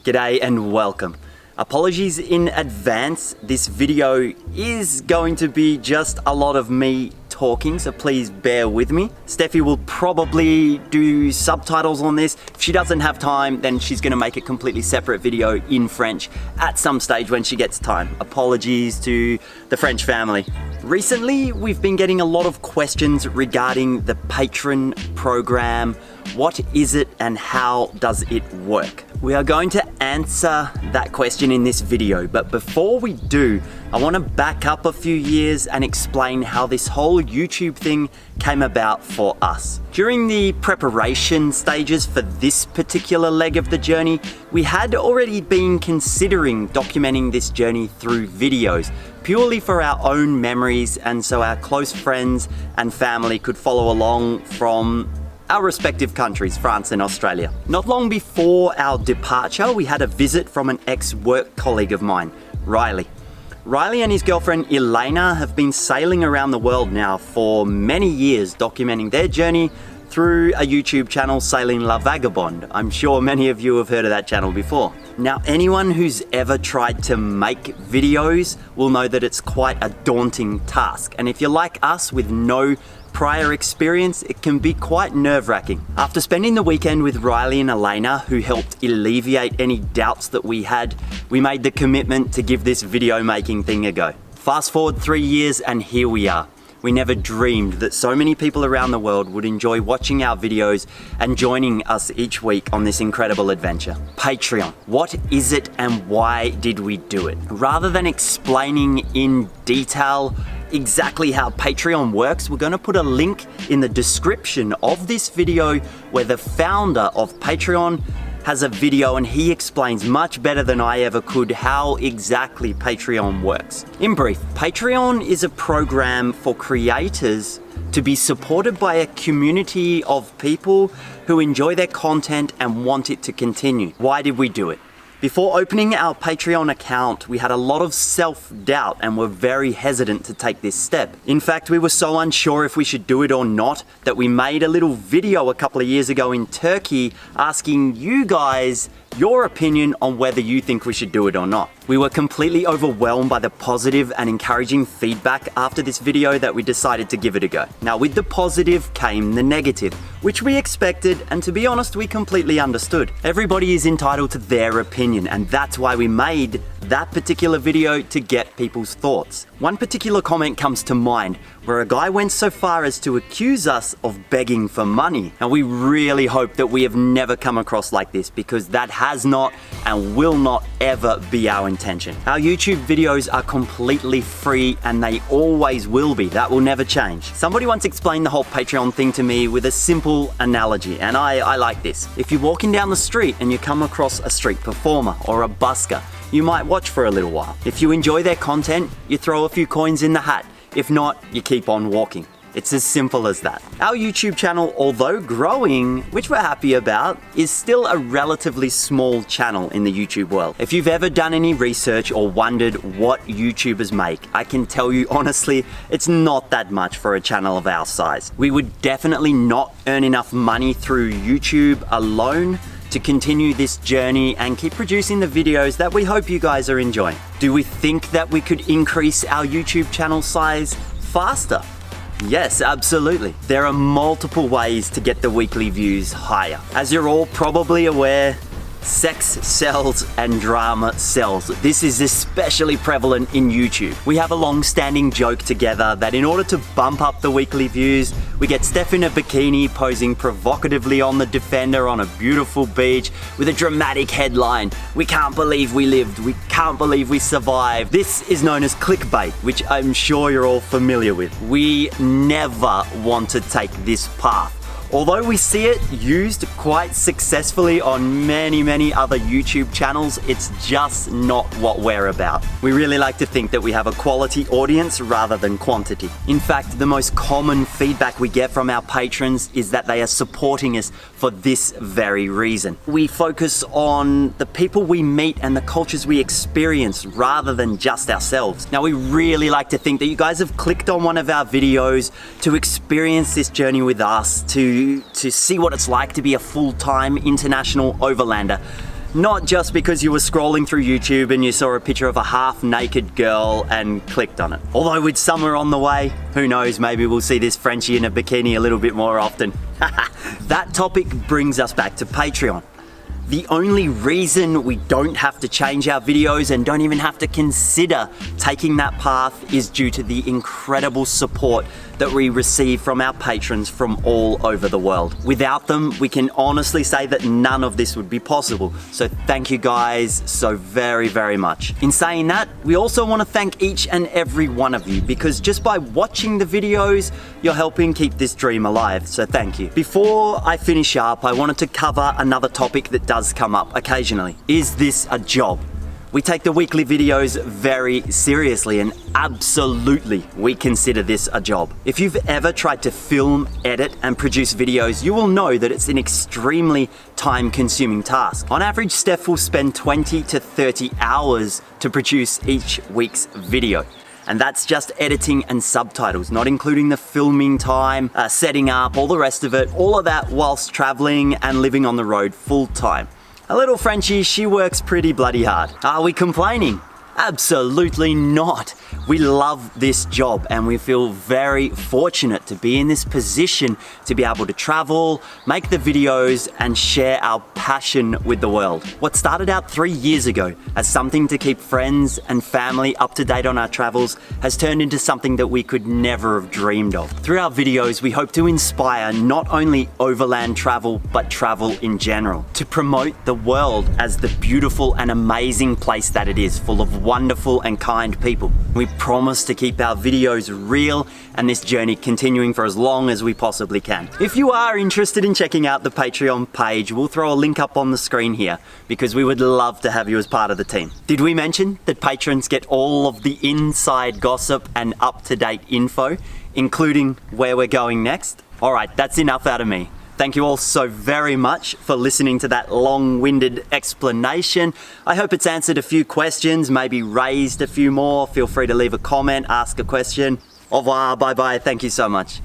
G'day and welcome. Apologies in advance, this video is going to be just a lot of me talking, so please bear with me. Steffi will probably do subtitles on this. If she doesn't have time, then she's gonna make a completely separate video in French at some stage when she gets time. Apologies to the French family. Recently, we've been getting a lot of questions regarding the Patreon program. What is it and how does it work? We are going to answer that question in this video, but before we do, I want to back up a few years and explain how this whole YouTube thing came about for us. During the preparation stages for this particular leg of the journey, we had already been considering documenting this journey through videos, purely for our own memories and so our close friends and family could follow along from our respective countries, France and Australia. Not long before our departure, we had a visit from an ex-work colleague of mine, Riley. Riley and his girlfriend Elena have been sailing around the world now for many years, documenting their journey through a YouTube channel, Sailing La Vagabond. I'm sure many of you have heard of that channel before. Now, anyone who's ever tried to make videos will know that it's quite a daunting task. And if you're like us with no prior experience, it can be quite nerve-wracking. After spending the weekend with Riley and Elena, who helped alleviate any doubts that we had, we made the commitment to give this video making thing a go. Fast forward 3 years and here we are. We never dreamed that so many people around the world would enjoy watching our videos and joining us each week on this incredible adventure. Patreon. What is it and why did we do it? Rather than explaining in detail exactly how Patreon works, we're going to put a link in the description of this video where the founder of Patreon has a video and he explains much better than I ever could how exactly Patreon works. In brief, Patreon is a program for creators to be supported by a community of people who enjoy their content and want it to continue. Why did we do it? Before opening our Patreon account, we had a lot of self-doubt and were very hesitant to take this step. In fact, we were so unsure if we should do it or not that we made a little video a couple of years ago in Turkey asking you guys your opinion on whether you think we should do it or not. We were completely overwhelmed by the positive and encouraging feedback after this video that we decided to give it a go. Now, with the positive came the negative, which we expected, and to be honest, we completely understood. Everybody is entitled to their opinion, and that's why we made that particular video to get people's thoughts. One particular comment comes to mind where a guy went so far as to accuse us of begging for money. And we really hope that we have never come across like this, because that has not and will not ever be our intention. Our YouTube videos are completely free and they always will be. That will never change. Somebody once explained the whole Patreon thing to me with a simple analogy, and I like this. If you're walking down the street and you come across a street performer or a busker, you might watch for a little while. If you enjoy their content, you throw a few coins in the hat. If not, you keep on walking. It's as simple as that. Our YouTube channel, although growing, which we're happy about, is still a relatively small channel in the YouTube world. If you've ever done any research or wondered what YouTubers make, I can tell you honestly, it's not that much for a channel of our size. We would definitely not earn enough money through YouTube alone to continue this journey and keep producing the videos that we hope you guys are enjoying. Do we think that we could increase our YouTube channel size faster? Yes, absolutely. There are multiple ways to get the weekly views higher. As you're all probably aware, sex sells and drama sells. This is especially prevalent in YouTube. We have a long-standing joke together that in order to bump up the weekly views, we get Steph in a bikini posing provocatively on the Defender on a beautiful beach with a dramatic headline, "We can't believe we lived, we can't believe we survived." This is known as clickbait, which I'm sure you're all familiar with. We never want to take this path. Although we see it used quite successfully on many other YouTube channels, it's just not what we're about. We really like to think that we have a quality audience rather than quantity. In fact, the most common feedback we get from our patrons is that they are supporting us for this very reason. We focus on the people we meet and the cultures we experience rather than just ourselves. Now, we really like to think that you guys have clicked on one of our videos to experience this journey with us, to see what it's like to be a full-time international overlander, Not just because you were scrolling through YouTube and you saw a picture of a half-naked girl and clicked on it. Although with summer on the way, who knows, maybe we'll see this Frenchie in a bikini a little bit more often. That topic brings us back to Patreon. The only reason we don't have to change our videos and don't even have to consider taking that path is due to the incredible support that we receive from our patrons from all over the world. Without them, we can honestly say that none of this would be possible. So thank you guys so very, very much. In saying that, we also want to thank each and every one of you, because just by watching the videos, you're helping keep this dream alive. So thank you. Before I finish up, I wanted to cover another topic that does come up occasionally. Is this a job? We take the weekly videos very seriously, and absolutely we consider this a job. If you've ever tried to film, edit and produce videos, you will know that it's an extremely time-consuming task. On average, Steph will spend 20 to 30 hours to produce each week's video. And that's just editing and subtitles, not including the filming time, setting up, all the rest of it, all of that whilst traveling and living on the road full time. A little Frenchie, she works pretty bloody hard. Are we complaining? Absolutely not. We love this job and we feel very fortunate to be in this position to be able to travel, make the videos and share our passion with the world. What started out 3 years ago as something to keep friends and family up to date on our travels has turned into something that we could never have dreamed of. Through our videos, we hope to inspire not only overland travel, but travel in general, to promote the world as the beautiful and amazing place that it is, full of wonderful and kind people. We promise to keep our videos real and this journey continuing for as long as we possibly can. If you are interested in checking out the Patreon page, we'll throw a link up on the screen here because we would love to have you as part of the team. Did we mention that patrons get all of the inside gossip and up-to-date info, including where we're going next? All right, that's enough out of me. Thank you all so very much for listening to that long-winded explanation. I hope it's answered a few questions, maybe raised a few more. Feel free to leave a comment, ask a question. Au revoir, bye-bye, thank you so much.